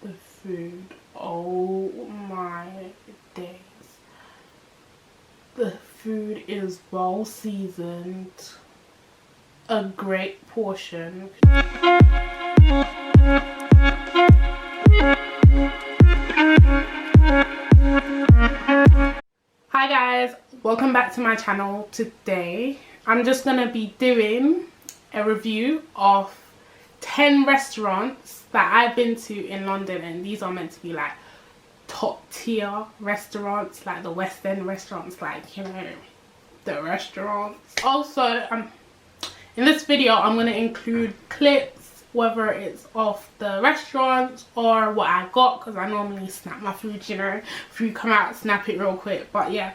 The food, oh my days. The food is well seasoned, a great portion. Hi guys, welcome back to my channel. Today I'm just gonna be doing a review of 10 restaurants that I've been to in London, and these are meant to be like top tier restaurants, like the West End restaurants, like, you know, the restaurants. Also, in this video I'm going to include clips, whether it's of the restaurants or what I got, because I normally snap my food, you know, food come out, snap it real quick. But yeah,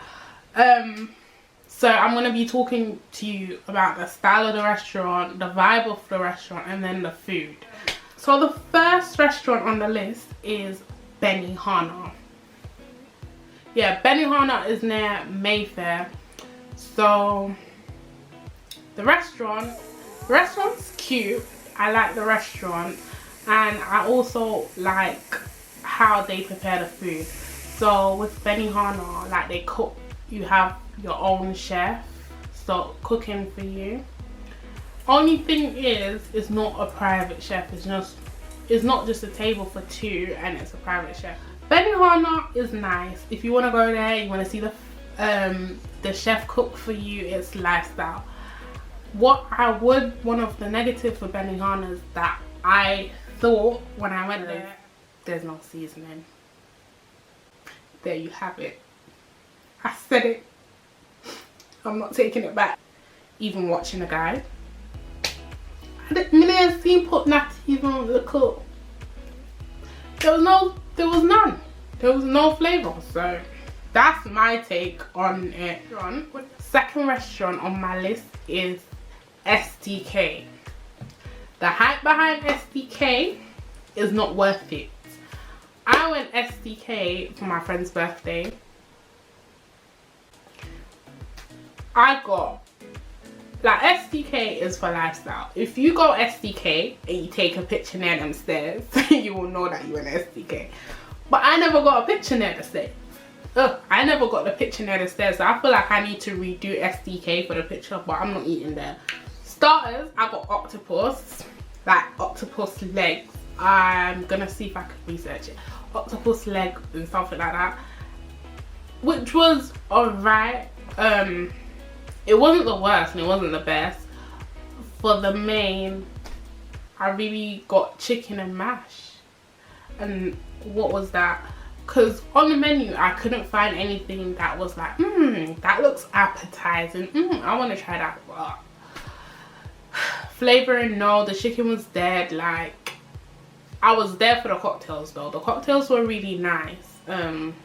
so I'm going to be talking to you about the style of the restaurant, the vibe of the restaurant, and then the food. So the first restaurant on the list is Benihana. Yeah, Benihana is near Mayfair. So the restaurant's cute. I like the restaurant, and I also like how they prepare the food. So with Benihana, like, they cook, you have your own chef, so cooking for you. Only thing is, it's not a private chef. It's not just a table for two and it's a private chef. Benihana is nice. If you want to go there, you want to see the chef cook for you, it's lifestyle. One of the negatives for Benihana is that I thought when I went there, there's no seasoning. There you have it. I said it. I'm not taking it back. Even watching the guide, I didn't see put not even on the cook. There was none. There was no flavor. So that's my take on it. Second restaurant on my list is STK. The hype behind STK is not worth it. I went STK for my friend's birthday. I got, like, STK is for lifestyle. If you go STK and you take a picture near them stairs, you will know that you went STK. But I never got a picture near the stairs. I never got the picture near the stairs, so I feel like I need to redo STK for the picture, but I'm not eating there. Starters, I got octopus, like octopus legs. I'm gonna see if I can research it. Octopus leg and something like that, which was alright. It wasn't the worst and it wasn't the best. For the main, I really got chicken and mash. And what was that? Because on the menu I couldn't find anything that was like, that looks appetizing, I want to try that. But flavoring, no, the chicken was dead. Like, I was there for the cocktails though. The cocktails were really nice. And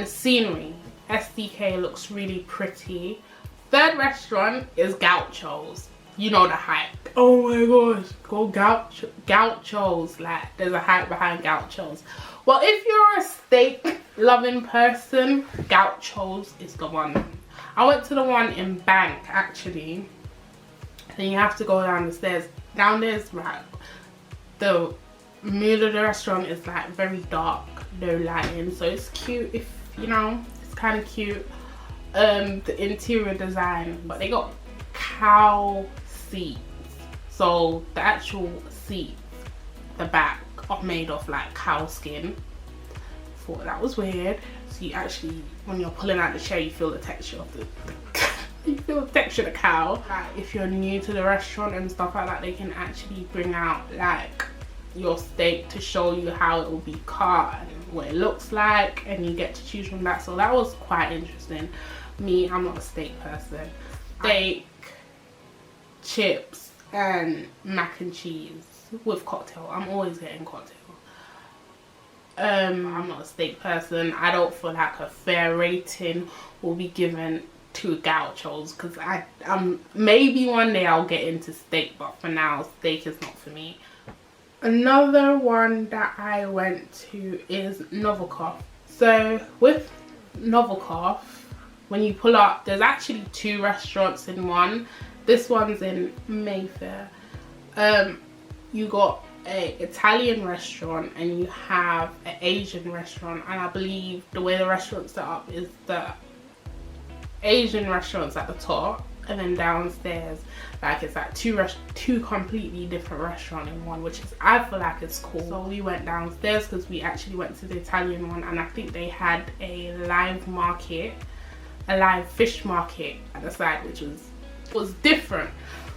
scenery, SDK looks really pretty. Third restaurant is Gauchos. You know the hype. Oh my gosh, go Gauchos. Like, there's a hype behind Gauchos. Well, if you're a steak loving person, Gauchos is the one. I went to the one in Bank actually. Then you have to go down the stairs. Down there's like, the mood of the restaurant is like very dark, no lighting, so it's cute. If you know, it's kind of cute. The interior design, but they got cow seats, so the actual seats, the back, are made of like cow skin. Thought that was weird. So you actually, when you're pulling out the chair, you feel the texture of you feel the texture of the cow. Like, if you're new to the restaurant and stuff like that, they can actually bring out like your steak to show you how it will be cut and what it looks like, and you get to choose from that. So that was quite interesting. Me, I'm not a steak person. Steak, chips, and mac and cheese with cocktail. I'm always getting cocktail. I'm not a steak person. I don't feel like a fair rating will be given to Gauchos, because maybe one day I'll get into steak, but for now steak is not for me. Another one that I went to is Novelcof. So with Novelcof, when you pull up, there's actually two restaurants in one. This one's in Mayfair. You got an Italian restaurant and you have an Asian restaurant, and I believe the way the restaurant's set up is the Asian restaurant's at the top, and then downstairs like it's like two completely different restaurants in one, which is, I feel like it's cool. So we went downstairs because we actually went to the Italian one, and I think they had a live fish market at the side, which was different.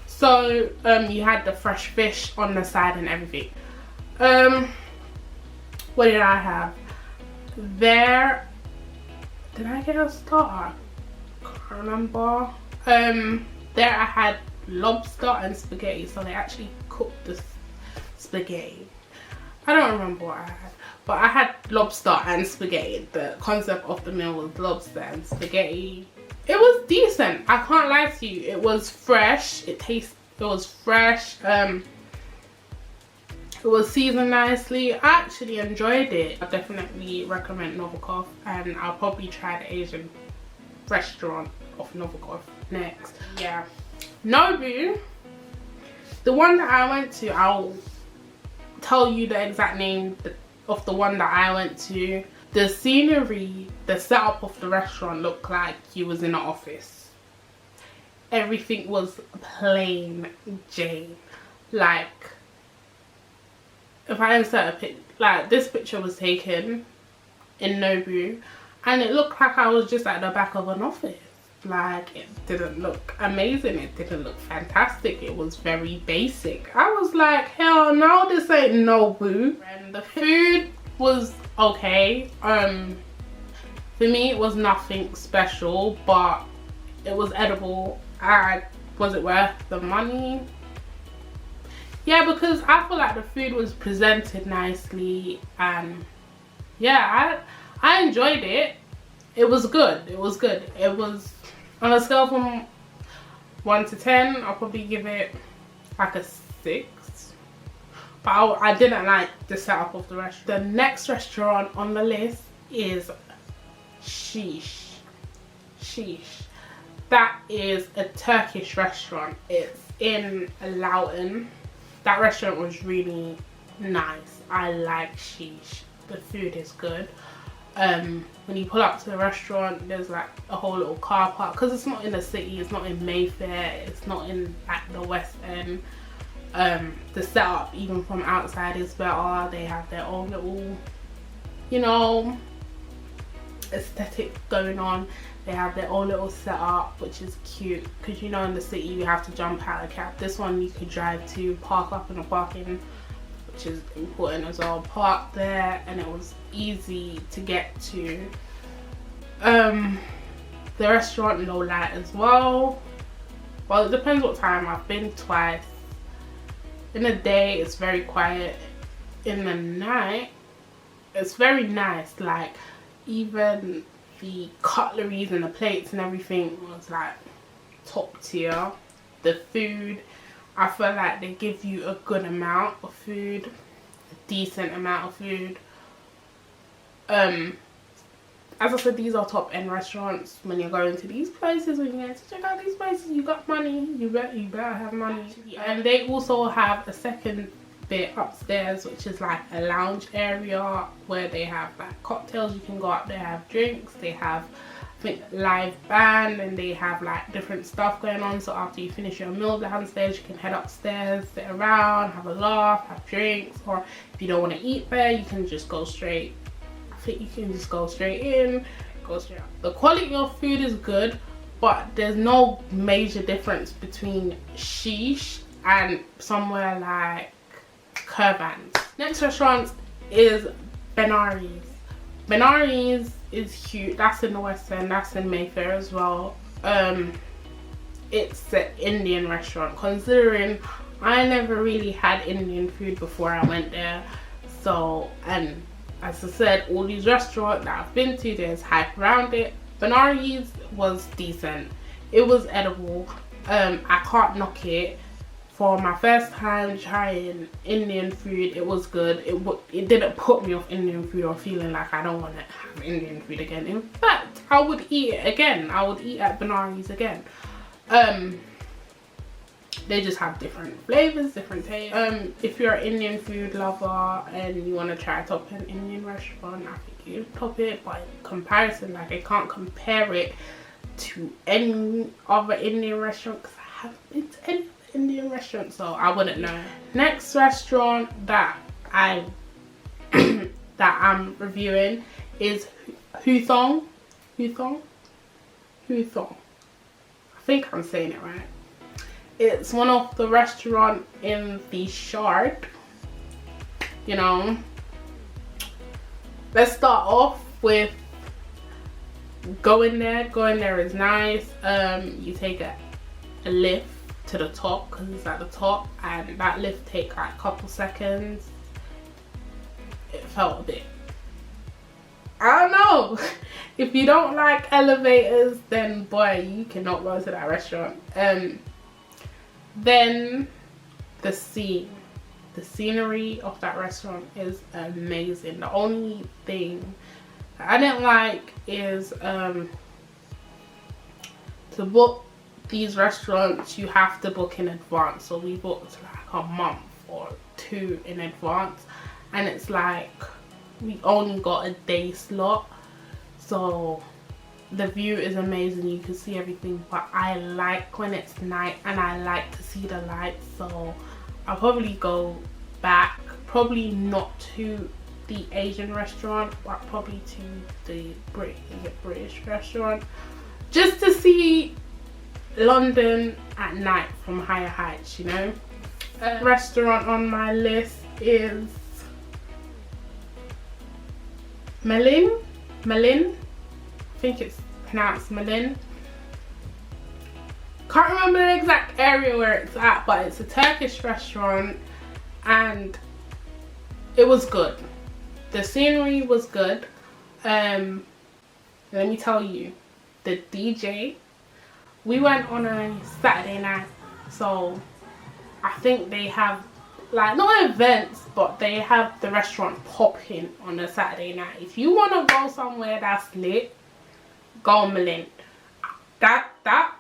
So you had the fresh fish on the side and everything. What did I have there? Did I get a starter? Can't remember. There I had lobster and spaghetti, so they actually cooked the spaghetti. I don't remember what I had, but I had lobster and spaghetti. The concept of the meal was lobster and spaghetti. It was decent, I can't lie to you. It was fresh, it was fresh. It was seasoned nicely. I actually enjoyed it. I definitely recommend Novelcof, and I'll probably try the Asian restaurant of Novelcof next. Yeah, Nobu, the one that I went to, I'll tell you the exact name of the one that I went to. The scenery, the setup of the restaurant looked like you was in an office. Everything was plain Jane. Like, if I insert a picture, like this picture was taken in Nobu, and it looked like I was just at the back of an office. Like, it didn't look amazing, it didn't look fantastic, it was very basic. I was like, hell no, this ain't Nobu. And the food was okay. For me it was nothing special, but it was edible. Was it worth the money? Yeah, because I feel like the food was presented nicely, and yeah, I enjoyed it. It was good. It was good. It was on a scale from 1 to 10. I'll probably give it like a 6. But I didn't like the setup of the restaurant. The next restaurant on the list is Sheesh. Sheesh. That is a Turkish restaurant. It's in Loughton. That restaurant was really nice. I like Sheesh. The food is good. When you pull up to the restaurant, there's like a whole little car park, because it's not in the city, it's not in Mayfair, it's not in like the West End. The setup even from outside is better. They have their own little, you know, aesthetic going on. They have their own little setup, which is cute, because you know in the city you have to jump out of a cab. This one you could drive to, park up in a parking, which is important as well. Park there, and it was easy to get to. The restaurant low light as well. Well, it depends what time. I've been twice. In the day it's very quiet. In the night it's very nice. Like, even the cutleries and the plates and everything was like top tier. The food, I feel like they give you a good amount of food, a decent amount of food. As I said, these are top end restaurants. When you're going to these places, when you're going to check out these places, you got money, you better have money. And they also have a second bit upstairs, which is like a lounge area where they have like cocktails. You can go up there, have drinks. They have, I think, live band, and they have like different stuff going on. So after you finish your meal downstairs, you can head upstairs, sit around, have a laugh, have drinks. Or if you don't want to eat there, you can just go straight. I think you can just go straight in, go straight out. The quality of food is good, but there's no major difference between Sheesh and somewhere like Curvans. Next restaurant is Benares. Benares is cute. That's in the West End. That's in Mayfair as well. It's an Indian restaurant, considering I never really had Indian food before I went there. So, and as I said, all these restaurants that I've been to, there's hype around it. Benares was decent. It was edible. I can't knock it. For my first time trying Indian food, it was good. It didn't put me off Indian food or feeling like I don't want to have Indian food again. In fact, I would eat it again. I would eat at Benares again. They just have different flavors, different tastes. If you're an Indian food lover and you want to try top an Indian restaurant, I think you top it. But in comparison, like, I can't compare it to any other Indian restaurant because I haven't been to any Indian restaurant, so I wouldn't know. Next restaurant that I'm reviewing is Hutong. Hutong. I think I'm saying it right. It's one of the restaurants in the Shard. You know, let's start off with going there. Going there is nice. You take a lift to the top because it's at the top, and that lift takes like a couple seconds. It felt a bit, I don't know. If you don't like elevators, then boy, you cannot go to that restaurant. Then the scenery of that restaurant is amazing. The only thing I didn't like is to book these restaurants you have to book in advance. So we booked like a month or 2 in advance, and it's like we only got a day slot. So the view is amazing, you can see everything, but I like when it's night and I like to see the lights. So I'll probably go back, probably not to the Asian restaurant, but probably to the British restaurant, just to see London at night from higher heights, you know. Restaurant on my list is Melon. I think it's pronounced Melon. Can't remember the exact area where it's at, but it's a Turkish restaurant and it was good. The scenery was good. Let me tell you, the DJ, we went on a Saturday night, so I think they have like, not events, but they have the restaurant popping on a Saturday night. If you want to go somewhere that's lit, go on Melon. That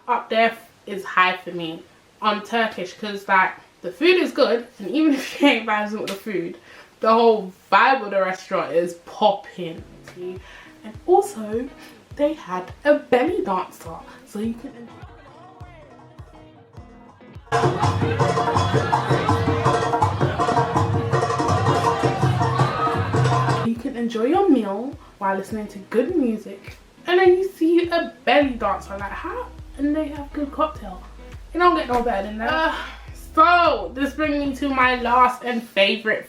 up there is high for me on Turkish, because like the food is good, and even if you ain't vibing with the food, the whole vibe of the restaurant is popping. See? And also they had a belly dancer, so you can enjoy your meal while listening to good music, and then you see a belly dancer, like how? And they have good cocktail. You don't get no better than that. So this brings me to my last and favorite,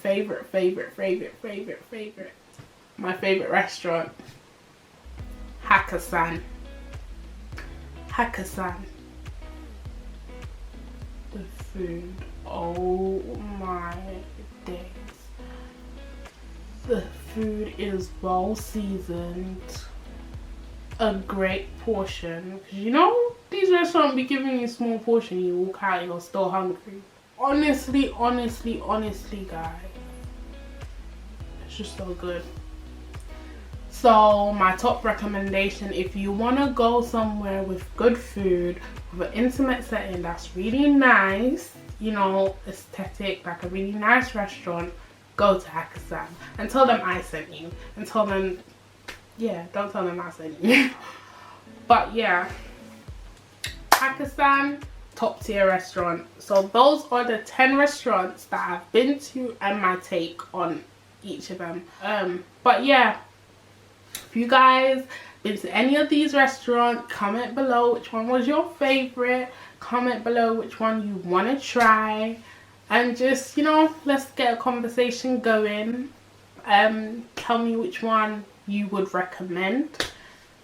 my favorite restaurant, Hakkasan. The food, oh my days. The food is well seasoned, a great portion, because you know these restaurants be giving you small portion, you walk out, you're still hungry. Honestly guys, it's just so good. So my top recommendation, if you want to go somewhere with good food, with an intimate setting that's really nice, you know, aesthetic, like a really nice restaurant, go to Hakkasan and tell them I sent you, and tell them, yeah, don't tell them I sent you. But yeah, Hakkasan, top tier restaurant. So those are the 10 restaurants that I've been to and my take on each of them. But yeah, if you guys been to any of these restaurants, comment below which one was your favorite, comment below which one you want to try, and just, you know, let's get a conversation going. Tell me which one you would recommend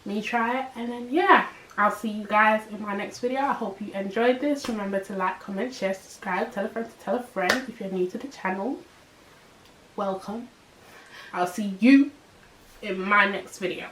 me try it, and then yeah, I'll see you guys in my next video. I hope you enjoyed this. Remember to like, comment, share, subscribe, tell a friend to tell a friend. If you're new to the channel, welcome. I'll see you in my next video.